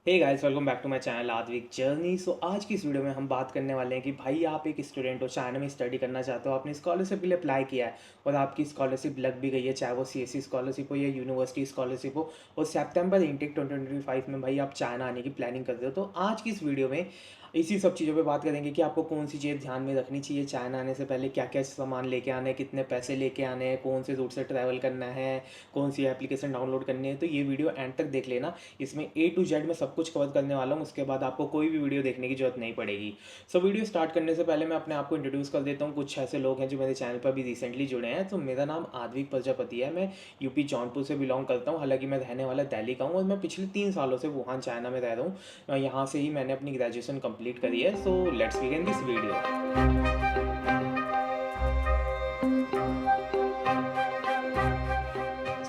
Hey guys, welcome back to my channel Aadvik journey. So आज की इस वीडियो में हम बात करने वाले हैं कि भाई आप एक स्टूडेंट हो, चाइना में स्टडी करना चाहते हो, आपने स्कॉलरशिप के लिए अप्लाई किया है और आपकी स्कॉलरशिप लग भी गई है, चाहे वो सीएससी स्कॉलरशिप हो या यूनिवर्सिटी स्कॉलरशिप हो। और सितंबर इंटेक 2025 में भाई आप चाइना आने की प्लानिंग कर रहे हो। तो आज की इस वीडियो में इसी सब चीज़ों पे बात करेंगे कि आपको कौन सी चीज़ ध्यान में रखनी चाहिए चाइना आने से पहले, क्या क्या सामान लेके आने हैं, कितने पैसे लेके आने हैं, कौन से रूट से ट्रैवल करना है, कौन सी एप्लीकेशन डाउनलोड करनी है। तो ये वीडियो एंड तक देख लेना, इसमें ए टू जेड में सब कुछ कवर करने वाला हूँ। उसके बाद आपको कोई भी वीडियो देखने की जरूरत नहीं पड़ेगी। सो वीडियो स्टार्ट करने से पहले मैं अपने आप को इंट्रोड्यूस कर देता हूँ। कुछ ऐसे लोग हैं जो मेरे चैनल पर भी रिसेंटली जुड़े हैं। तो मेरा नाम आद्विक प्रजापति है, मैं यूपी जौनपुर से बिलोंग करता हूँ। हालांकि मैं रहने वाला दिल्ली का हूँ और मैं पिछले 3 सालों से वुहान चाइना में रह रहा हूँ। यहाँ से ही मैंने अपनी ग्रेजुएशन कंप्लीट करी है। So let's begin this video.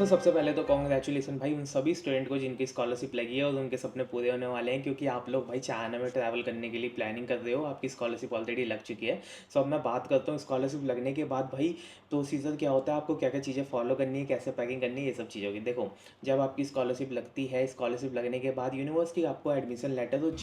सबसे पहले तो कॉन्ग्रेचुलेसन भाई उन सभी स्टूडेंट को जिनकी स्कॉलरशिप लगी है और उनके सपने पूरे होने वाले हैं, क्योंकि आप लोग भाई चाइना में ट्रैवल करने के लिए प्लानिंग कर रहे हो, आपकी स्कॉलरशिप ऑलरेडी लग चुकी है। सो अब मैं बात करता हूँ स्कॉलरशिप लगने के बाद भाई प्रोसीजर क्या होता है, आपको क्या क्या चीज़ें फॉलो करनी है, कैसे पैकिंग करनी है, ये सब चीज़ों की। देखो, जब आपकी स्कॉलरशिप लगती है, स्कॉलरशिप लगने के बाद यूनिवर्सिटी आपको एडमिशन लेटर और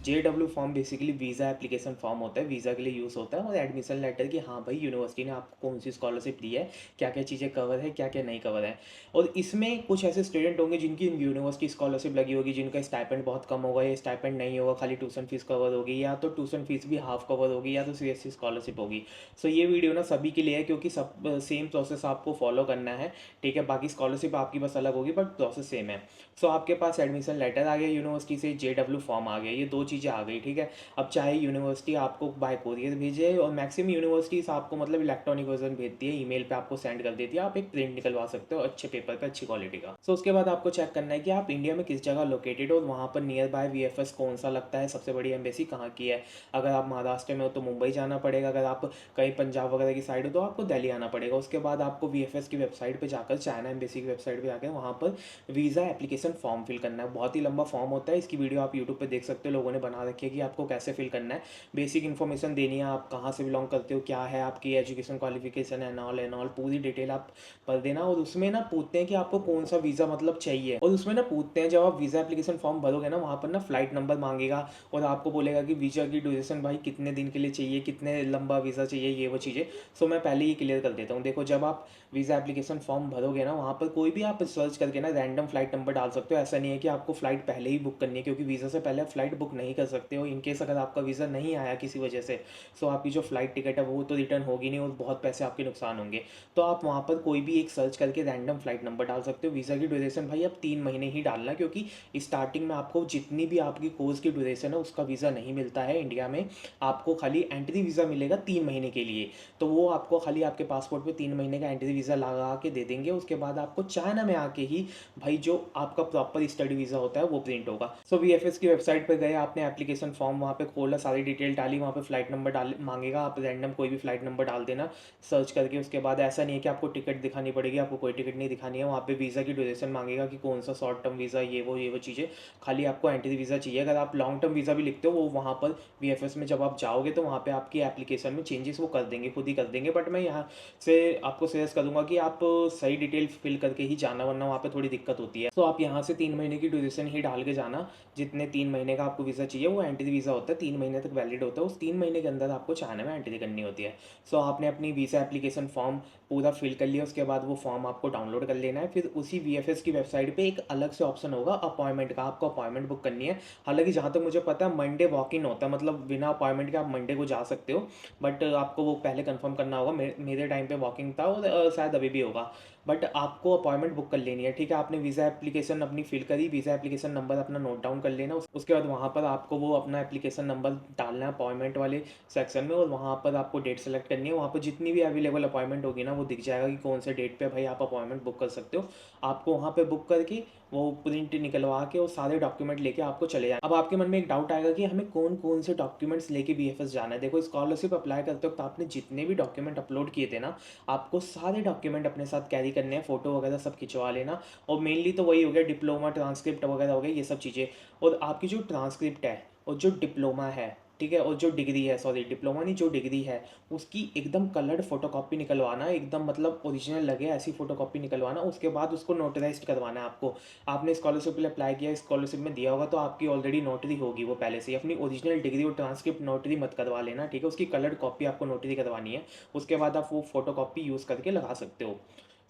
J W form basically visa application form होता है, वीज़ा के लिए यूज़ होता है। और एडमिशन लेटर कि हाँ भाई यूनिवर्सिटी ने आपको कौन सी स्कॉलरशिप दी है, क्या क्या चीज़ें कवर है, क्या क्या नहीं कवर है। और इसमें कुछ ऐसे स्टूडेंट होंगे जिनकी यूनिवर्सिटी स्कॉलरशिप लगी होगी, जिनका स्टाइपेंड बहुत कम होगा या स्टाइपेंड नहीं होगा, खाली ट्यूशन फीस कवर होगी, या तो ट्यूशन फीस भी हाफ कवर होगी, या तो सीएससी स्कॉलरशिप होगी। सो ये वीडियो ना सभी के लिए है, क्योंकि सब सेम प्रोसेस आपको फॉलो करना है। ठीक है, बाकी स्कॉलरशिप आपकी बस अलग होगी, बट प्रोसेस सेम है। सो आपके पास एडमिशन लेटर आ गया यूनिवर्सिटी से, जे फॉर्म आ गया, ये दो चीज़ें आ गई। ठीक है, अब चाहे यूनिवर्सिटी आपको बाय कोरियर भेजे, और मैक्सिमम यूनिवर्सिटीज आपको मतलब इलेक्ट्रॉनिक वर्जन भेजती है, ईमेल पे आपको सेंड कर देती है, आप एक प्रिंट निकलवा सकते हो अच्छे पेपर पे, अच्छी क्वालिटी का। सो उसके बाद आपको चेक करना है कि आप इंडिया में किस जगह लोकेटेड हो और वहाँ पर नियर बाय वीएफएस कौन सा लगता है, सबसे बड़ी एम्बेसी कहाँ की है। अगर आप महाराष्ट्र में हो तो मुंबई जाना पड़ेगा, अगर आप कहीं पंजाब वगैरह की साइड हो तो आपको दिल्ली आना पड़ेगा। उसके बाद आपको वीएफएस की वेबसाइट पर जाकर, चाइना एम्बेसी की वेबसाइट पर जाकर वहाँ पर वीज़ा एप्लीकेशन फॉर्म फिल करना है। बहुत ही लंबा फॉर्म होता है, इसकी वीडियो आप यूट्यूब पर देख सकते हो, लोगों ने बना रखी है कि आपको कैसे फिल करना है। बेसिक इन्फॉर्मेशन देनी है, आप कहाँ से बिलोंग करते हो, क्या है आपकी एजुकेशन क्वालिफिकेशन, एंड ऑल पूरी डिटेल आप भर देना। और उसमें ना पूछते हैं कि आपको कौन सा वीज़ा मतलब चाहिए, और उसमें ना पूछते हैं, जब आप वीज़ा एप्लीकेशन फॉर्म भरोगे ना, वहाँ पर ना फ्लाइट नंबर मांगेगा और आपको बोलेगा कि वीज़ा की ड्यूरेशन भाई कितने दिन के लिए चाहिए, कितने लंबा वीज़ा चाहिए, ये वो चीज़ें। सो मैं पहले ही क्लियर कर देता हूँ। देखो, जब आप वीज़ा एप्लीकेशन फॉर्म भरोगे ना, वहाँ पर कोई भी आप सर्च करके ना रैंडम फ्लाइट नंबर डाल सकते हो। ऐसा नहीं है कि आपको फ्लाइट पहले ही बुक करनी है, क्योंकि वीज़ा से पहले फ्लाइट बुक नहीं कर सकते हो। इनकेस अगर आपका वीज़ा नहीं आया किसी वजह से, सो आपकी जो फ्लाइट टिकट है वो तो रिटर्न होगी नहीं और बहुत पैसे आपके नुकसान होंगे। तो आप वहाँ पर कोई भी एक सर्च करके रैंडम फ्लाइट नंबर डाल सकते हो। वीज़ा की ड्यूरेशन भाई आप 3 महीने ही डालना, क्योंकि स्टार्टिंग में आपको जितनी भी आपकी कोर्स की ड्यूरेशन है उसका वीज़ा नहीं मिलता है इंडिया में। आपको खाली एंट्री वीज़ा मिलेगा 3 महीने के लिए। तो वो आपको खाली आपके पासपोर्ट पे 3 महीने का एंट्री वीज़ा लगा के दे देंगे। उसके बाद आपको चाइना में आके ही भाई जो आपका प्रॉपर स्टडी वीज़ा होता है वो प्रिंट होगा। सो वीएफएस की वेबसाइट पर गए, आपने एप्लीकेशन फॉर्म वहाँ पे खोला, सारी डिटेल डाली, वहाँ पे फ्लाइट नंबर डाल मांगेगा, आप रैंडम कोई भी फ्लाइट नंबर डाल देना सर्च करके। उसके बाद ऐसा नहीं है कि आपको टिकट दिखानी पड़ेगी, आपको कोई टिकट नहीं दिखानी है। वहाँ पे वीज़ा की ड्यूरेशन मांगेगा कि कौन सा शॉर्ट टर्म वीज़ा, ये वो चीज़ें। खाली आपको एंट्री वीज़ा चाहिए। अगर आप लॉन्ग टर्म वीज़ा भी लिखते हो, वो वहाँ पर वीएफएस में जब आप जाओगे तो वहाँ पे आपकी एप्लीकेशन में चेंजेस वो कर देंगे, खुद ही कर देंगे। बट मैं यहाँ से आपको सजेस्ट करूँगा कि आप सही डिटेल फिल करके ही जाना, वरना वहाँ पे थोड़ी दिक्कत होती है। तो आप यहाँ से 3 महीने की ड्यूरेशन ही डाल के जाना। जितने 3 महीने का आपको वीज़ा चाहिए वो एंट्री वीज़ा होता है, 3 महीने तक वैलिड होता है। उस 3 महीने के अंदर आपको चाइना में एंट्री करनी होती है। सो आपने अपनी वीज़ा एप्लीकेशन फॉर्म पूरा फिल कर लिया। उसके बाद वो फॉर्म आपको डाउनलोड कर लेना है। फिर उसी वीएफएस की वेबसाइट पे एक अलग से ऑप्शन होगा अपॉइंटमेंट का, आपको अपॉइंटमेंट बुक करनी है। हालांकि जहाँ तक मुझे पता है मंडे वॉक इन होता है, मतलब बिना अपॉइंटमेंट के आप मंडे को जा सकते हो। बट आपको वो पहले कंफर्म करना होगा। मेरे टाइम पे वॉकिंग था और शायद अभी भी होगा। बट आपको अपॉइंटमेंट बुक कर लेनी है। ठीक है, आपने वीज़ा एप्लीकेशन अपनी फिल करी, वीज़ा एप्लीकेशन नंबर अपना नोट डाउन कर लेना। उसके बाद वहाँ पर आपको वो अपना एप्लीकेशन नंबर डालना है अपॉइंटमेंट वाले सेक्शन में, और वहाँ पर आपको डेट सेलेक्ट करनी है। वहाँ पर जितनी भी अवेलेबल अपॉइंटमेंट होगी ना, वो दिख जाएगा कि कौन से डेट पे भाई आप अपॉइंटमेंट बुक कर सकते हो। आपको वहाँ पे बुक करके वो प्रिंट निकलवा के वो सारे डॉक्यूमेंट लेके आपको चले जाए। अब आपके मन में एक डाउट आएगा कि हमें कौन कौन से डॉक्यूमेंट्स लेके वीएफएस जाना है। देखो, स्कॉलरशिप अप्लाई करते वक्त आपने जितने भी डॉक्यूमेंट अपलोड किए थे ना, आपको सारे डॉक्यूमेंट अपने साथ कैरी करने हैं, फोटो वगैरह सब खिंचवा लेना। और मेनली तो वही हो गया, डिप्लोमा ट्रांसक्रिप्ट वगैरह हो गया, ये सब चीज़ें। और आपकी जो ट्रांसक्रिप्ट है और जो डिप्लोमा है ठीक है। और जो डिग्री है, सॉरी डिप्लोमा नहीं, जो डिग्री है उसकी एकदम कलर्ड फोटोकॉपी निकलवाना, एकदम मतलब ओरिजिनल लगे ऐसी फोटोकॉपी निकलवाना। उसके बाद उसको नोटराइज करवाना है आपको। आपने स्कॉलरशिप के लिए अप्लाई किया, स्कॉलरशिप में दिया होगा तो आपकी ऑलरेडी नोटरी होगी वो पहले से ही। अपनी ओरिजिनल डिग्री और ट्रांसक्रिप्ट नोटरी मत करवा लेना, ठीक है। उसकी कलर्ड कॉपी आपको नोटरी करवानी है, उसके बाद आप वो फोटोकॉपी यूज़ करके लगा सकते हो।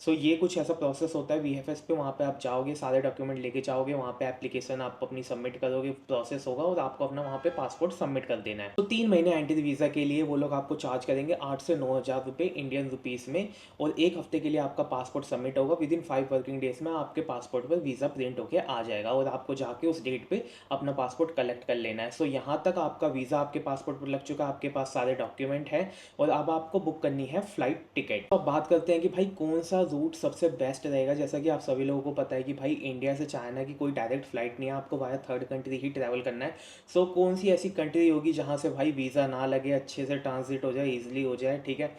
सो ये कुछ ऐसा प्रोसेस होता है वीएफएस पे। वहाँ पे आप जाओगे, सारे डॉक्यूमेंट लेके जाओगे, वहाँ पे एप्लीकेशन आप अपनी सबमिट करोगे, प्रोसेस होगा और आपको अपना वहाँ पे पासपोर्ट सबमिट कर देना है। तो 3 महीने एंट्री वीज़ा के लिए वो लोग आपको चार्ज करेंगे 8 से 9 हज़ार रुपये इंडियन रुपीज़ में। और 1 हफ्ते के लिए आपका पासपोर्ट सबमिट होगा। विद इन 5 वर्किंग डेज में आपके पासपोर्ट पर वीज़ा प्रिंट होकर आ जाएगा और आपको जाके उस डेट पे अपना पासपोर्ट कलेक्ट कर लेना है। सो यहाँ तक आपका वीज़ा आपके पासपोर्ट पर लग चुका है, आपके पास सारे डॉक्यूमेंट हैं और अब आपको बुक करनी है फ्लाइट टिकट। अब बात करते हैं कि भाई कौन सा रूट सबसे बेस्ट रहेगा। जैसा कि आप सभी लोगों को पता है कि भाई इंडिया से चाइना की कोई डायरेक्ट फ्लाइट नहीं है, आपको वाया थर्ड कंट्री ही ट्रैवल करना है। सो कौन सी ऐसी कंट्री होगी जहाँ से भाई वीज़ा ना लगे, अच्छे से ट्रांजिट हो जाए, ईजिली हो जाए, ठीक है।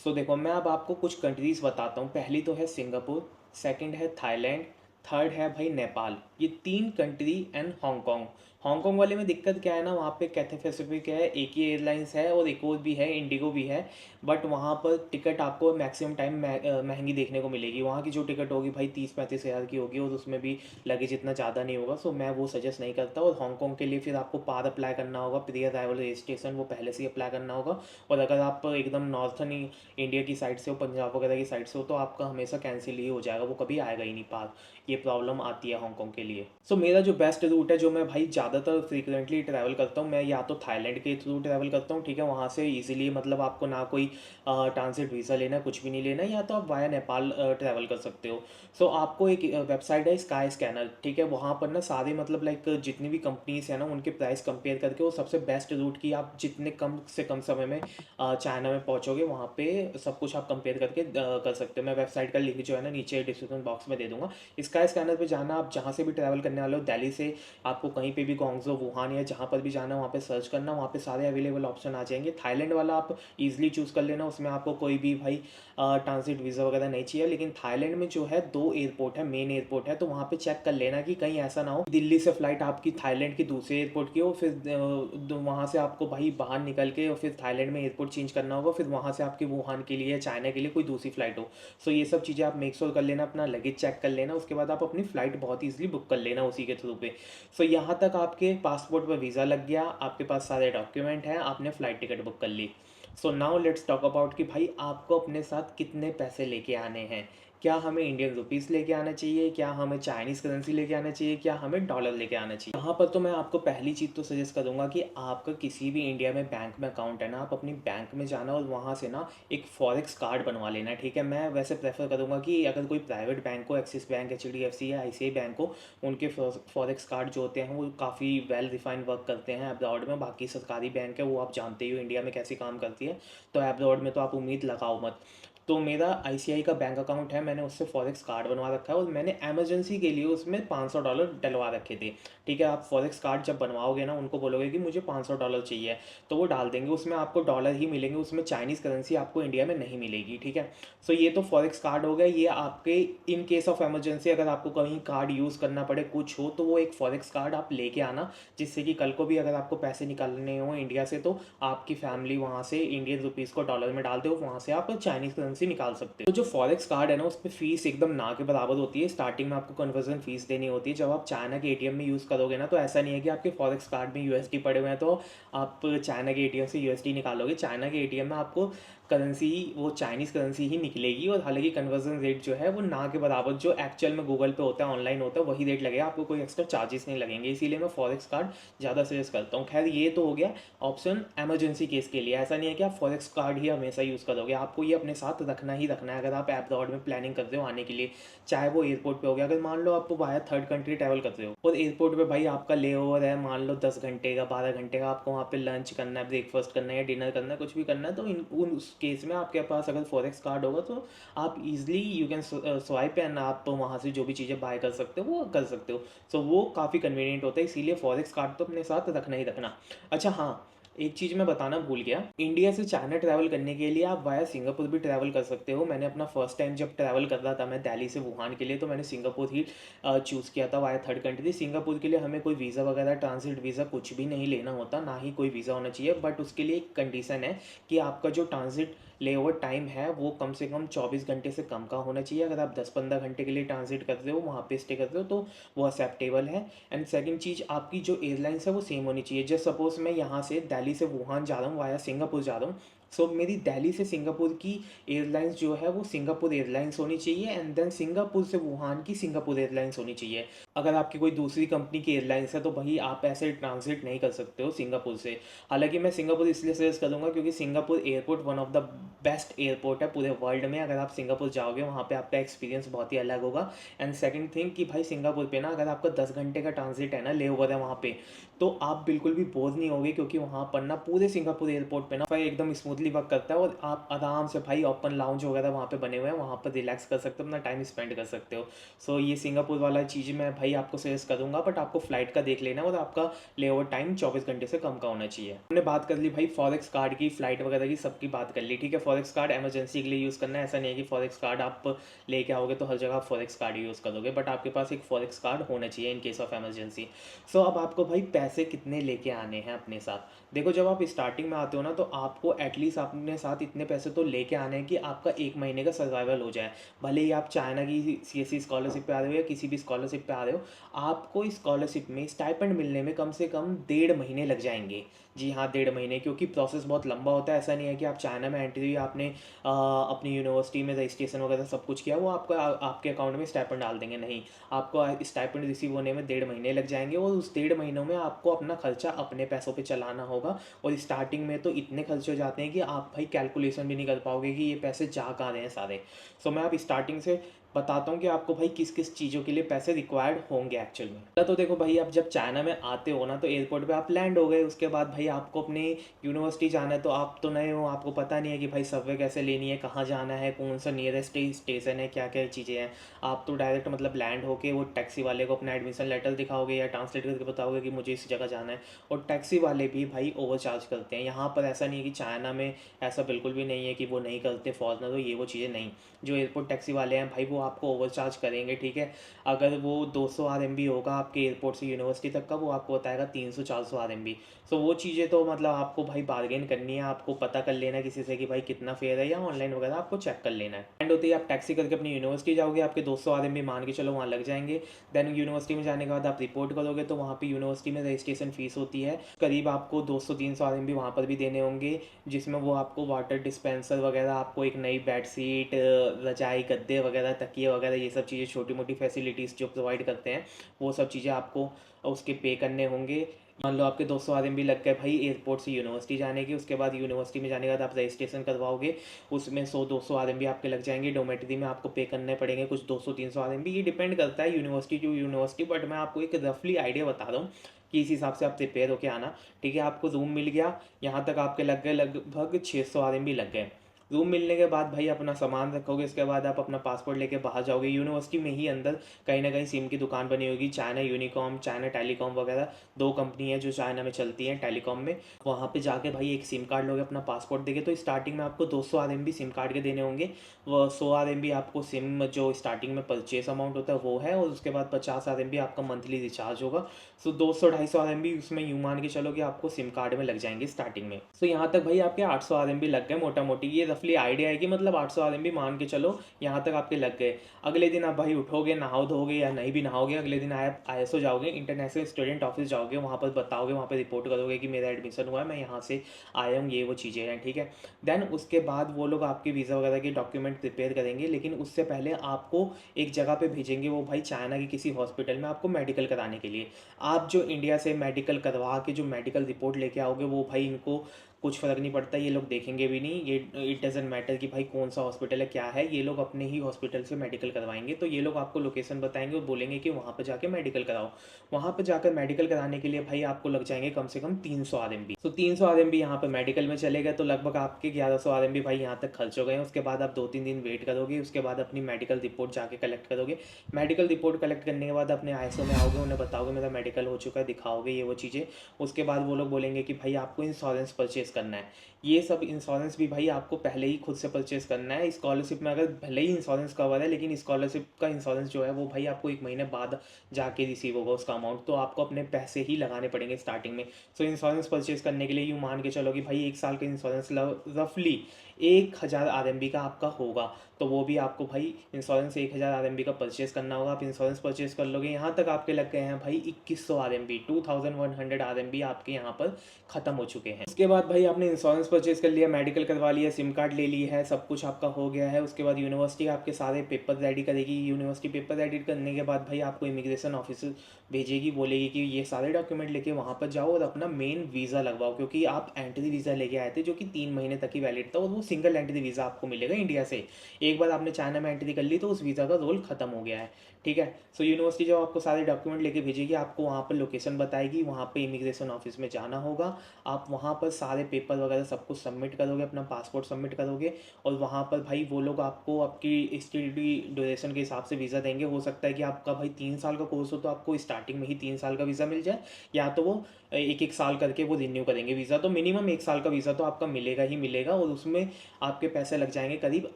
सो देखो मैं अब आपको कुछ कंट्रीज़ बताता हूँ। पहली तो है सिंगापुर, सेकंड है थाईलैंड, थर्ड है भाई नेपाल। ये 3 कंट्री एंड हांगकॉन्ग। हांगकॉन्ग वाले में दिक्कत क्या है ना, वहाँ पे कैथे पैसिफिक है, एक ही एयरलाइंस है और एक और भी है, इंडिगो भी है। बट वहाँ पर टिकट आपको मैक्सिमम टाइम महंगी देखने को मिलेगी। वहाँ की जो टिकट होगी भाई 30-35 हज़ार की होगी और उसमें भी लगेज इतना ज़्यादा नहीं होगा। सो मैं वो सजेस्ट नहीं करता। और हांगकॉन्ग के लिए फिर आपको पार अप्लाई करना होगा, प्री अराइवल रजिस्ट्रेशन, वो पहले से ही अप्लाई करना होगा। और अगर आप एकदम नॉर्थन इंडिया की साइड से हो, पंजाब वगैरह की साइड से हो, तो आपका हमेशा कैंसिल ही हो जाएगा, वो कभी आएगा ही नहीं पार। ये प्रॉब्लम आती है हांगकॉन्ग के लिए। सो मेरा जो बेस्ट रूट है, जो मैं भाई ज़्यादातर फ्रीक्वेंटली ट्रैवल करता हूँ, मैं या तो थाईलैंड के थ्रू ट्रैवल करता हूँ, ठीक है। वहाँ से इजीली मतलब आपको ना कोई ट्रांजिट वीज़ा लेना है, कुछ भी नहीं लेना है, या तो आप वाया नेपाल ट्रैवल कर सकते हो। सो आपको एक वेबसाइट है स्काई स्कैनर, ठीक है। वहाँ पर ना सारे मतलब लाइक जितनी भी कंपनीज है ना, उनके प्राइस कंपेयर करके वो सबसे बेस्ट रूट की आप जितने कम से कम समय में चाइना में पहुँचोगे, वहाँ पे सब कुछ आप कंपेयर करके कर सकते हो। मैं वेबसाइट का लिंक जो है ना नीचे डिस्क्रिप्शन बॉक्स में दे दूंगा। स्काई स्कैनर पे जाना, आप जहाँ से भी ट्रैवल करने वाले हो, दिल्ली से आपको कहीं पे भी ग्वांगझो, वुहान या जहाँ पर भी जाना है वहाँ पे सर्च करना, वहाँ पे सारे अवेलेबल ऑप्शन आ जाएंगे। थाईलैंड वाला आप इजीली चूज़ कर लेना, उसमें आपको कोई भी भाई ट्रांजिट वीज़ा वगैरह नहीं चाहिए। लेकिन थाईलैंड में जो है 2 एयरपोर्ट है, मेन एयरपोर्ट है, तो वहाँ पे चेक कर लेना कि कहीं ऐसा ना हो दिल्ली से फ्लाइट आपकी थाईलैंड के दूसरे एयरपोर्ट की हो, फिर वहाँ से आपको भाई बाहर निकल के और फिर थाईलैंड में एयरपोर्ट चेंज करना होगा, फिर वहाँ से आपके वुहान के लिए या चाइना के लिए कोई दूसरी फ्लाइट हो। सो ये सब चीज़ें आप मेक श्योर कर लेना, अपना लगेज चेक कर लेना, उसके बाद आप अपनी फ़्लाइट बहुत ईजिली बुक कर लेना उसी के थ्रू पे। सो यहाँ तक आपके पासपोर्ट पर वीज़ा लग गया, आपके पास सारे डॉक्यूमेंट हैं, आपने फ़्लाइट टिकट बुक कर ली। So now let's talk about कि भाई आपको अपने साथ कितने पैसे लेके आने हैं। क्या हमें इंडियन रुपीस लेके आना चाहिए, क्या हमें चाइनीज़ करेंसी लेके आना चाहिए, क्या हमें डॉलर लेके आना चाहिए। यहाँ पर तो मैं आपको पहली चीज़ तो सजेस्ट करूँगा कि आपका किसी भी इंडिया में बैंक में अकाउंट है ना, आप अपनी बैंक में जाना और वहाँ से ना एक फॉरेक्स कार्ड बनवा लेना है, ठीक है। मैं वैसे प्रेफर करूँगा कि अगर कोई प्राइवेट बैंक हो, एक्सिस बैंक, एचडीएफसी या आईसीआई बैंक हो, उनके फॉरेक्स कार्ड जो होते हैं वो काफ़ी वेल डिफाइंड वर्क करते हैं अब्रॉड में। बाकी सरकारी बैंक है वो आप जानते ही हो इंडिया में कैसे काम करती है, तो अब्रॉड में तो आप उम्मीद लगाओ मत। तो मेरा आईसीआई का बैंक अकाउंट है, मैंने उससे फॉरेक्स कार्ड बनवा रखा है और मैंने एमरजेंसी के लिए उसमें $500 डलवा रखे थे, ठीक है। आप फॉरेक्स कार्ड जब बनवाओगे ना, उनको बोलोगे कि मुझे $500 चाहिए, तो वो डाल देंगे, उसमें आपको डॉलर ही मिलेंगे, उसमें चाइनीज़ करेंसी आपको इंडिया में नहीं मिलेगी, ठीक है। सो ये तो फॉरेक्स कार्ड हो गया। ये आपके इन केस ऑफ एमरजेंसी अगर आपको कहीं कार्ड यूज़ करना पड़े, कुछ हो, तो वो एक फॉरेक्स कार्ड आप लेके आना, जिससे कि कल को भी अगर आपको पैसे निकालने हो इंडिया से, तो आपकी फैमिली वहाँ से इंडियन रुपीज़ को डॉलर में डाल दो, वहाँ से आप चाइनीज़ करेंसी निकाल सकते हो। तो जो फॉरेक्स कार्ड है ना, उस पर फीस एकदम ना के बराबर होती है। स्टार्टिंग में आपको कन्वर्जन फीस देनी होती है। जब आप चाइना के एटीएम में यूज़ करोगे ना, तो ऐसा नहीं है कि आपके फॉरेक्स कार्ड में यूएसडी पड़े हुए हैं तो आप चाइना के एटीएम से यूएसडी निकालोगे। चाइना के एटीएम में आपको करेंसी ही, वो चाइनीज़ करेंसी ही निकलेगी। और हालांकि कन्वर्जन रेट जो है वो ना के बराबर जो एक्चुअल में गूगल पे होता है, ऑनलाइन होता है, वही रेट लगेगा, आपको कोई एक्स्ट्रा चार्जेस नहीं लगेंगे। इसीलिए मैं फॉरेक्स कार्ड ज़्यादा सजेस्ट करता हूँ। खैर ये तो हो गया ऑप्शन एमरजेंसी केस के लिए। ऐसा नहीं है कि आप फॉरेक्स कार्ड ही हमेशा यूज़ करोगे, आपको ये अपने साथ रखना ही रखना है अगर आप अब्रॉड में प्लानिंग कर रहे हो आने के लिए। चाहे वो एयरपोर्ट पे हो गया, अगर मान लो आप वाया थर्ड कंट्री ट्रैवल कर रहे हो और एयरपोर्ट पे भाई आपका ले ओवर है, मान लो 10 घंटे का, 12 घंटे का, आपको वहाँ पे लंच करना है, ब्रेकफास्ट करना है या डिनर करना है, कुछ भी करना है, तो उस केस में आपके पास अगर फॉरेक्स कार्ड होगा तो आप easily you can swipe and आप वहाँ से जो भी चीज़ें बाय कर सकते हो वो कर सकते हो। सो वो काफ़ी कन्वीनियंट होता है, इसीलिए फॉरेक्स कार्ड तो अपने साथ रखना ही रखना। अच्छा हाँ, एक चीज़ मैं बताना भूल गया, इंडिया से चाइना ट्रैवल करने के लिए आप वाया सिंगापुर भी ट्रैवल कर सकते हो। मैंने अपना फर्स्ट टाइम जब ट्रैवल कर रहा था मैं दिल्ली से वुहान के लिए, तो मैंने सिंगापुर ही चूज़ किया था वाया थर्ड कंट्री। सिंगापुर के लिए हमें कोई वीज़ा वगैरह, ट्रांजिट वीज़ा कुछ भी नहीं लेना होता, ना ही कोई वीज़ा होना चाहिए। बट उसके लिए एक कंडीशन है कि आपका जो ट्रांजिट लेओवर टाइम है वो कम से कम 24 घंटे से कम का होना चाहिए। अगर आप 10-15 घंटे के लिए ट्रांजिट कर रहे हो, वहाँ पे स्टे कर रहे हो, तो वो एक्सेप्टेबल है। एंड सेकंड चीज़, आपकी जो एयरलाइंस है वो सेम होनी चाहिए। जस्ट सपोज मैं यहाँ से दिल्ली से वुहान जा रहा हूँ, वाया सिंगापुर जा रहा हूँ, सो मेरी दिल्ली से सिंगापुर की एयरलाइंस जो है वो सिंगापुर एयरलाइंस होनी चाहिए। एंड देन सिंगापुर से वुहान की सिंगापुर एयरलाइंस होनी चाहिए। अगर आपकी कोई दूसरी कंपनी की एयरलाइंस है तो भाई आप ऐसे ट्रांसलेट नहीं कर सकते हो सिंगापुर से। हालांकि मैं सिंगापुर इसलिए सजेस्ट करूँगा क्योंकि Singapore airport one of the best airport है पूरे वर्ल्ड में। अगर आप सिंगापुर जाओगे वहाँ पे आपका एक्सपीरियंस बहुत ही अलग होगा। एंड सेकंड थिंग कि भाई सिंगापुर पे ना अगर आपका 10 घंटे का ट्रांजिट है ना, ले ओवर है वहाँ पे, तो आप बिल्कुल भी बोझ नहीं होगे क्योंकि वहाँ पर ना पूरे सिंगापुर एयरपोर्ट पे ना भाई एकदम स्मूथली वर्क करता है। और आप आराम से भाई ओपन लाउंज वगैरह वहाँ पे बने हुए हैं, वहाँ पर रिलैक्स कर सकते हो, अपना टाइम स्पेंड कर सकते हो। सो ये सिंगापुर वाला चीज़ मैं भाई आपको सजेस्ट करूँगा, बट आपको फ्लाइट का देख लेना और आपका ले ओवर टाइम 24 घंटे से कम का होना चाहिए। हमने बात कर ली भाई फॉरेक्स कार्ड की, फ्लाइट वगैरह की, सबकी बात कर ली, ठीक है। फॉरेक्स कार्ड एमरजेंसी के लिए यूज़ करना है, ऐसा नहीं है कि फॉरेक्स कार्ड आप लेके आओगे तो हर जगह आप फॉरेक्स कार्ड यूज़ करोगे, बट आपके पास एक फॉरेक्स कार्ड होना चाहिए इन केस ऑफ एमरजेंसी। सो अब आपको भाई पैसे कितने लेके आने हैं अपने साथ। देखो जब आप स्टार्टिंग में आते हो ना तो आपको एटलीस्ट अपने साथ इतने पैसे तो लेके आने हैं कि आपका 1 महीने का सर्वाइवल हो जाए। भले ही आप चाइना की सीएससी स्कॉलरशिप पे आ रहे हो या किसी भी स्कॉलरशिप पे आ रहे हो, आपको स्कॉलरशिप में स्टाइपेंड मिलने में कम से कम 1.5 महीने लग जाएंगे। जी हाँ, 1.5 महीने, क्योंकि प्रोसेस बहुत लंबा होता है। ऐसा नहीं है कि आप चाइना में एंट्री हुई, आपने अपनी यूनिवर्सिटी में रजिस्ट्रेशन वगैरह सब कुछ किया, वो आपको आपके अकाउंट में स्टाइपेंड डाल देंगे। नहीं, आपको स्टाइपेंड रिसीव होने में 1.5 महीने लग जाएंगे, और उस 1.5 महीनों में आपको अपना खर्चा अपने पैसों पे चलाना होगा। और स्टार्टिंग में तो इतने खर्चे हो जाते हैं कि आप भाई कैलकुलेशन भी नहीं कर पाओगे कि ये पैसे जा कहाँ रहे हैं सारे। सो मैं आप स्टार्टिंग से बताता हूँ कि आपको भाई किस किस चीज़ों के लिए पैसे रिक्वायर्ड होंगे एक्चुअल में। तो देखो भाई, आप जब चाइना में आते हो ना तो एयरपोर्ट पे आप लैंड हो गए, उसके बाद भाई आपको अपने यूनिवर्सिटी जाना है। तो आप तो नए हो, आपको पता नहीं है कि भाई सबवे कैसे लेनी है, कहाँ जाना है, कौन सा नियरेस्ट स्टेशन है, क्या क्या चीज़ें हैं। आप तो डायरेक्ट मतलब लैंड होके वो टैक्सी वाले को अपना एडमिशन लेटर दिखाओगे या ट्रांसलेट करके बताओगे कि मुझे इस जगह जाना है। और टैक्सी वाले भी भाई ओवर चार्ज करते हैं। यहाँ पर ऐसा नहीं है कि चाइना में ऐसा बिल्कुल भी नहीं है कि वो नहीं करते, फॉरनर हो ये वो चीज़ें नहीं। जो एयरपोर्ट टैक्सी वाले हैं भाई वो आपको ओवर चार्ज करेंगे, ठीक है। अगर वो 200 RMB होगा आपके एयरपोर्ट से यूनिवर्सिटी तक का, वो आपको बताएगा 300-400 RMB। सो वो चीज़ें तो मतलब आपको भाई बार्गेन करनी है, आपको पता कर लेना है किसी से कि भाई कितना फेयर है, या ऑनलाइन वगैरह आपको चेक कर लेना है। एंड होते ही आप टैक्सी करके अपनी यूनिवर्सिटी जाओगे, आपके 200 RMB मान के चलो वहाँ लग जाएंगे। देन यूनिवर्सिटी में जाने के बाद आप रिपोर्ट करोगे तो वहाँ पे यूनिवर्सिटी में रजिस्ट्रेशन फीस होती है, करीब आपको 200-300 RMB वहाँ पर भी देने होंगे, जिसमें वो आपको वाटर डिस्पेंसर वगैरह, आपको एक नई बेडशीट, रजाई, गद्दे वगैरह, तकिए वगैरह, ये सब चीज़ें छोटी मोटी फैसिलिटीज़ जो प्रोवाइड करते हैं, वो सब चीज़ें आपको उसके पे करने होंगे। मान लो आपके 200 RMB लग गए भाई एयरपोर्ट से यूनिवर्सिटी जाने की, उसके बाद यूनिवर्सिटी में जाने के बाद आप रजिस्ट्रेशन करवाओगे, उसमें 100-200 RMB आपके लग जाएंगे। डोमेट्री में आपको पे करने पड़ेंगे कुछ 200-300 RMB, ये डिपेंड करता है यूनिवर्सिटी टू यूनिवर्सिटी, बट मैं आपको एक रफली आइडिया बता रहा हूँ कि इस हिसाब से आप प्रिपेयर होके आना, ठीक है। आपको रूम मिल गया, यहाँ तक आपके लग गए लगभग 600 RMB लग गए। रूम मिलने के बाद भाई अपना सामान रखोगे, उसके बाद आप अपना पासपोर्ट लेके बाहर जाओगे। यूनिवर्सिटी में ही अंदर कहीं ना कहीं सिम की दुकान बनी होगी, चाइना यूनिकॉम, चाइना टेलीकॉम वगैरह, दो कंपनी है जो चाइना में चलती हैं टेलीकॉम में। वहाँ पे जाके भाई एक सिम कार्ड लोगे, अपना पासपोर्ट देके, तो स्टार्टिंग में आपको 200 RMB सिम कार्ड के देने होंगे। वो 100 RMB आपको सिम जो स्टार्टिंग में परचेस अमाउंट होता है वो है, और उसके बाद 50 RMB आपका मंथली रिचार्ज होगा। सो 200-250 RMB उसमें यूँ मान के चलो कि आपको सिम कार्ड में लग जाएंगे स्टार्टिंग में। सो यहाँ तक भाई आपके 800 RMB लग गए मोटा मोटी, ये रफली आइडिया है कि मतलब 800 RMB मान के चलो यहाँ तक आपके लग गए। अगले दिन आप भाई उठोगे, नहाओ धोगे या नहीं भी नहाओगे, अगले दिन आप ISO जाओगे, इंटरनेशनल स्टूडेंट ऑफिस जाओगे, वहाँ पर बताओगे, वहाँ पर रिपोर्ट करोगे कि मेरा एडमिशन हुआ है, मैं यहाँ से आया हूँ, ये वो चीज़ें हैं, ठीक है। देन उसके बाद वो लोग आपके वीज़ा वगैरह के डॉक्यूमेंट प्रिपेयर करेंगे, लेकिन उससे पहले आपको एक जगह पे भेजेंगे, वो भाई चाइना की किसी हॉस्पिटल में आपको मेडिकल कराने के लिए। आप जो इंडिया से मेडिकल करवा के जो मेडिकल रिपोर्ट लेके आओगे वो भाई इनको कुछ फ़र्क नहीं पड़ता, ये लोग देखेंगे भी नहीं, ये इट डज़न्ट मैटर कि भाई कौन सा हॉस्पिटल है क्या है, ये लोग अपने ही हॉस्पिटल से मेडिकल करवाएंगे। तो ये लोग आपको लोकेशन बताएंगे और बोलेंगे कि वहाँ पर जाके मेडिकल कराओ। वहाँ पर जाकर मेडिकल कराने के लिए भाई आपको लग जाएंगे कम से कम 300 RMB। तो 300 RMB यहाँ पर मेडिकल में चले गए तो लगभग आपके 1100 RMB भाई यहाँ तक खर्च हो गए हैं। उसके बाद आप 2-3 दिन वेट करोगे, उसके बाद अपनी मेडिकल रिपोर्ट जाके कलेक्ट करोगे। मेडिकल रिपोर्ट कलेक्ट करने के बाद अपने आईएसओ में आओगे, उन्हें बताओगे मेरा मेडिकल हो चुका है, दिखाओगे ये वो चीज़ें। उसके बाद वो लोग बोलेंगे कि भाई आपको इंश्योरेंस परचेज़ करना है। ये सब इंश्योरेंस भी भाई आपको पहले ही खुद से परचेज़ करना है। स्कॉलरशिप में अगर भले ही इंश्योरेंस कवर है, लेकिन स्कॉलरशिप का इंश्योरेंस जो है वो भाई आपको 1 महीने बाद जाके रिसीव होगा उसका अमाउंट, तो आपको अपने पैसे ही लगाने पड़ेंगे स्टार्टिंग में। सो इंश्योरेंस परचेज़ करने के लिए यूँ मान के चलो कि भाई 1 साल का इंश्योरेंस रफली 1000 RMB का आपका होगा। तो वो भी आपको भाई इंश्योरेंस 1000 RMB का परचेज़ करना होगा। आप इंश्योरेंस परचेज़ कर लोगे, यहाँ तक आपके लग गए हैं भाई 2100 RMB, 2100 RMB आपके यहाँ पर ख़त्म हो चुके हैं। उसके बाद भाई आपने इंश्योरेंस परचेज़ कर लिया, मेडिकल करवा लिया, सिम कार्ड ले ली है, सब कुछ आपका हो गया है। उसके बाद यूनिवर्सिटी आपके सारे पेपर रेडी करेगी। यूनिवर्सिटी पेपर रेडी करने के बाद भाई आपको इमिग्रेशन ऑफिस भेजेगी, बोलेगी कि ये सारे डॉक्यूमेंट लेके वहाँ पर जाओ और अपना मेन वीज़ा लगवाओ, क्योंकि आप एंट्री वीज़ा लेके आए थे जो कि 3 महीने तक ही वैलिड था और वो सिंगल एंट्री वीज़ा आपको मिलेगा इंडिया से। एक बार आपने चाइना में एंट्री कर ली तो उस वीज़ा का रोल खत्म हो गया है, ठीक है। सो यूनिवर्सिटी जब आपको सारे डॉक्यूमेंट लेके भेजेगी, आपको वहाँ पर लोकेशन बताएगी, वहाँ पे इमिग्रेशन ऑफिस में जाना होगा। आप वहाँ पर सारे पेपर वगैरह सब कुछ सबमिट करोगे, अपना पासपोर्ट सबमिट करोगे और वहाँ पर भाई वो लोग आपको आपकी स्टडी ड्यूरेशन के हिसाब से वीज़ा देंगे। हो सकता है कि आपका भाई 3 साल का कोर्स हो तो आपको स्टार्टिंग में ही 3 साल का वीज़ा मिल जाए, या तो वो 1-1 साल करके वो रिन्यू करेंगे वीज़ा। तो मिनिमम 1 साल का वीज़ा तो आपका मिलेगा ही मिलेगा और उसमें आपके पैसे लग जाएंगे करीब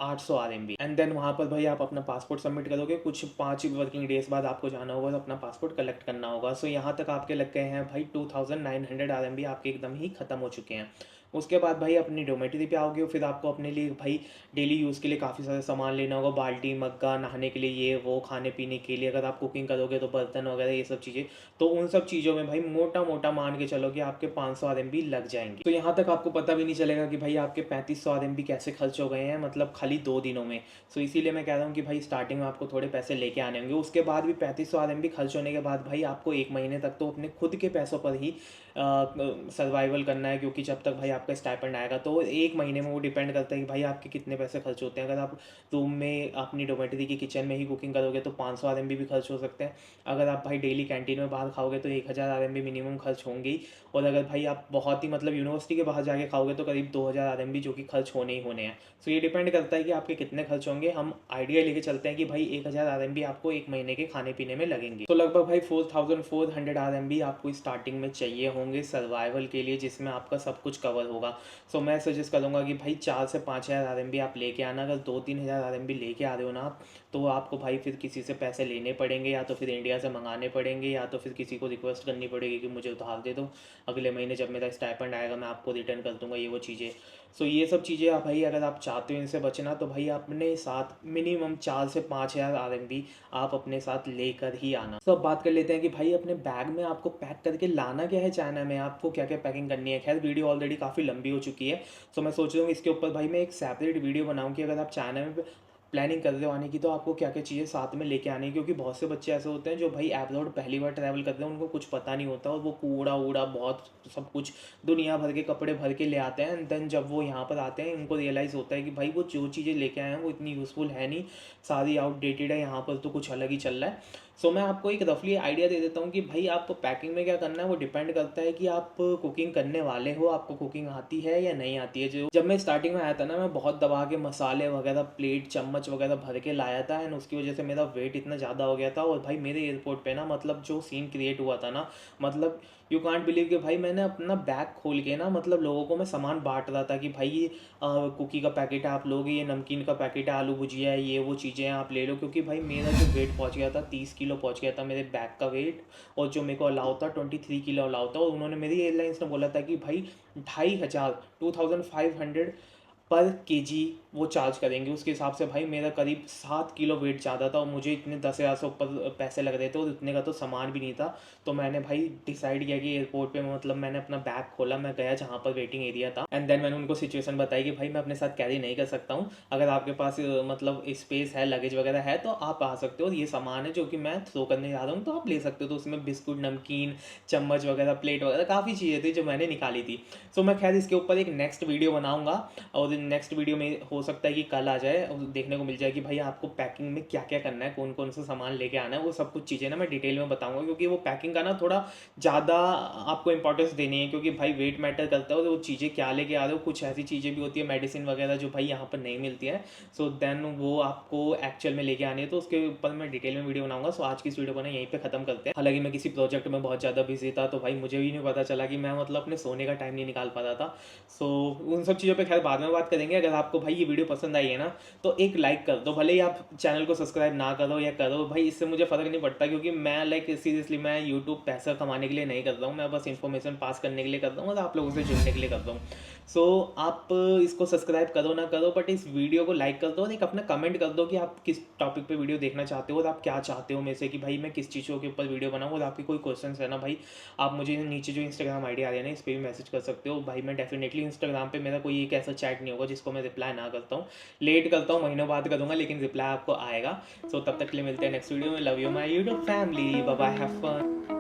800 RMB। एंड देन वहाँ पर भाई आप अपना पासपोर्ट सबमिट करोगे, कुछ 5 वर्किंग डेज बाद आपको जाना होगा तो अपना पासपोर्ट कलेक्ट करना होगा। सो यहाँ तक आपके लग गए हैं भाई 2900 RMB आपके एकदम ही खत्म हो चुके हैं। उसके बाद भाई अपनी डोमेट्री पे आओगे, फिर आपको अपने लिए भाई डेली यूज़ के लिए काफ़ी सारे सामान लेना होगा, बाल्टी, मग्गा, नहाने के लिए ये वो, खाने पीने के लिए, अगर आप कुकिंग करोगे तो बर्तन वगैरह ये सब चीज़ें। तो उन सब चीज़ों में भाई मोटा मोटा मान के चलो कि आपके 500 RMB लग जाएंगे। तो यहाँ तक आपको पता भी नहीं चलेगा कि भाई आपके 3500 RMB कैसे खर्च हो गए हैं, मतलब खाली 2 दिनों में। सो इसीलिए मैं कह रहा हूँ कि भाई स्टार्टिंग में आपको थोड़े पैसे लेके आने होंगे। उसके बाद भी 3500 RMB खर्च होने के बाद भाई आपको 1 महीने तक तो अपने खुद के पैसों पर ही सर्वाइवल करना है, क्योंकि जब तक भाई आपका स्टाइपेंड आएगा तो 1 महीने में वो डिपेंड करता है कि भाई आपके कितने पैसे खर्च होते हैं। अगर आप रूम में अपनी डोमेट्री की किचन में ही कुकिंग करोगे तो 500 RMB भी खर्च हो सकते हैं। अगर आप भाई डेली कैंटीन में बाहर खाओगे तो 1000 RMB मिनिमम खर्च होंगे ही। और अगर भाई आप बहुत ही मतलब यूनिवर्सिटी के बाहर जाके खाओगे तो करीब 2000 RMB जो कि खर्च होने ही होने हैं। सो ये डिपेंड करता है कि आपके कितने खर्च होंगे। हम आइडिया लेके चलते हैं कि भाई 1000 RMB आपको 1 महीने के खाने पीने में लगेंगे। तो लगभग भाई 4400 RMB आपको स्टार्टिंग में चाहिए होंगे सर्वाइवल के लिए, जिसमें आपका सब कुछ कवर होगा। सो मैं सजेस्ट करूँगा कि भाई 4 से 5000 RMB आप लेके आना। अगर 2-3 हज़ार RMB लेके आ रहे हो ना आप, तो आपको भाई फिर किसी से पैसे लेने पड़ेंगे, या तो फिर इंडिया से मंगाने पड़ेंगे, या तो फिर किसी को रिक्वेस्ट करनी पड़ेगी कि मुझे उधार दे दो, अगले महीने जब मेरा स्टाइपेंड आएगा मैं आपको रिटर्न कर दूंगा, ये वो चीज़ें। सो ये सब चीज़ें आप भाई अगर आप चाहते हो इनसे बचना, तो भाई अपने साथ मिनिमम 4 से 5000 RMB आप अपने साथ लेकर ही आना। तो अब बात कर लेते हैं कि भाई अपने बैग में आपको पैक करके लाना क्या है चाइना में, आपको क्या क्या पैकिंग करनी है। खैर वीडियो ऑलरेडी काफ़ी लंबी हो चुकी है, सो मैं सोच रहा हूँ इसके ऊपर भाई मैं एक सेपरेट वीडियो बनाऊँ कि अगर आप चाइना में प्लानिंग कर रहे हो आने की तो आपको क्या क्या चीज़ें साथ में लेके आनी है। क्योंकि बहुत से बच्चे ऐसे होते हैं जो भाई एब्रॉड पहली बार ट्रैवल करते हैं, उनको कुछ पता नहीं होता और वो कूड़ा वूड़ा बहुत सब कुछ दुनिया भर के कपड़े भर के ले आते हैं। एंड देन जब वो यहाँ पर आते हैं उनको रियलाइज़ होता है कि भाई वो जो चीज़ें लेके आए हैं वो इतनी यूज़फुल है नहीं, सारी आउटडेटेड है, यहाँ पर तो कुछ अलग ही चल रहा है। सो मैं आपको एक रफली आइडिया दे देता हूँ कि भाई आपको पैकिंग में क्या करना है। वो डिपेंड करता है कि आप कुकिंग करने वाले हो, आपको कुकिंग आती है या नहीं आती है। जो जब मैं स्टार्टिंग में आया था ना, मैं बहुत दबा के मसाले वगैरह प्लेट चम्मच वगैरह भर के लाया था, एंड उसकी वजह से मेरा वेट इतना ज़्यादा हो गया था। और भाई मेरे एयरपोर्ट पे ना मतलब जो सीन क्रिएट हुआ था ना, मतलब यू कांट बिलीव कि भाई मैंने अपना बैग खोल के ना मतलब लोगों को मैं सामान बांट रहा था कि भाई ये कुकी का पैकेट है आप लोगे, ये नमकीन का पैकेट है, आलू भुजिया है, ये वो चीज़ें हैं आप ले लो। क्योंकि भाई मेरा जो वेट पहुंच गया था 30 किलो पहुंच गया था मेरे बैग का वेट, और जो मेरे को अलाउ था 23 किलो अलाउ था। और उन्होंने मेरी एयरलाइंस ने बोला था कि भाई 2500 2500 पर केजी वो चार्ज करेंगे। उसके हिसाब से भाई मेरा करीब 7 किलो वेट ज़्यादा था और मुझे इतने 10,000 से ऊपर पैसे लग रहे थे और इतने का तो सामान भी नहीं था। तो मैंने भाई डिसाइड किया कि एयरपोर्ट पे मतलब मैंने अपना बैग खोला, मैं गया जहाँ पर वेटिंग एरिया था, एंड देन मैंने उनको सिचुएशन बताई कि भाई मैं अपने साथ कैरी नहीं कर सकता हूँ, अगर आपके पास मतलब स्पेस है, लगेज वगैरह है तो आप आ सकते हो, और ये सामान है जो कि मैं थ्रो करने जा रहा हूँ तो आप ले सकते हो। तो उसमें बिस्कुट, नमकीन, चम्मच वगैरह, प्लेट वगैरह काफ़ी चीज़ें थी जो मैंने निकाली थी। सो मैं खैर इसके ऊपर एक नेक्स्ट वीडियो बनाऊंगा, और नेक्स्ट वीडियो में हो सकता है कि कल आ जाए और देखने को मिल जाए कि भाई आपको पैकिंग में क्या क्या करना है, कौन कौन सा सामान लेके आना है, वो सब कुछ चीज़ें ना मैं डिटेल में बताऊंगा, क्योंकि वो पैकिंग का ना थोड़ा ज़्यादा आपको इंपॉर्टेंस देनी है, क्योंकि भाई वेट मैटर करता है, और वो चीज़ें क्या लेके आ रहे हो, कुछ ऐसी चीज़ें भी होती है मेडिसिन वगैरह जो भाई यहाँ पर नहीं मिलती है। सो देन वो आपको एक्चुअल में लेके आनी है, तो उसके ऊपर मैं डिटेल में वीडियो बनाऊंगा। सो आज की इस वीडियो को ना यहीं पे खत्म करते हैं। हालांकि मैं किसी प्रोजेक्ट में बहुत ज़्यादा बिजी था, तो भाई मुझे भी नहीं पता चला कि मैं मतलब अपने सोने का टाइम नहीं निकाल पाता था। सो उन सब चीज़ों पे खैर बाद में बात करेंगे। अगर आपको भाई ये वीडियो पसंद आई है ना, तो एक लाइक कर दो, भले ही आप चैनल को सब्सक्राइब ना करो या करो भाई, इससे मुझे फ़र्क नहीं पड़ता, क्योंकि मैं लाइक सीरियसली मैं यूट्यूब पैसा कमाने के लिए नहीं कर रहा हूँ, मैं बस इन्फॉर्मेशन पास करने के लिए कर रहा हूँ और आप लोगों से जुड़ने के लिए कर रहा हूँ। सो आप इसको सब्सक्राइब करो ना करो, बट इस वीडियो को लाइक कर दो और एक अपना कमेंट कर दो कि आप किस टॉपिक पे वीडियो देखना चाहते हो और आप क्या चाहते हो मेरे से कि भाई मैं किस चीज़ों के ऊपर वीडियो बनाऊँ। और आपकी कोई क्वेश्चन है ना भाई, आप मुझे नीचे जो इंस्टाग्राम आईडी आ रही है ना, इस पर भी मैसेज कर सकते हो भाई। मैं डेफिनेटली इंस्टाग्राम पे मेरा कोई एक ऐसा चैट नहीं होगा जिसको मैं रिप्लाई ना करता हूँ, लेट करता हूँ, महीनों बाद करूँगा, लेकिन रिप्लाई आपको आएगा। सो तब तक के लिए मिलते हैं नेक्स्ट वीडियो में। Love you my YouTube family, bye bye, have fun.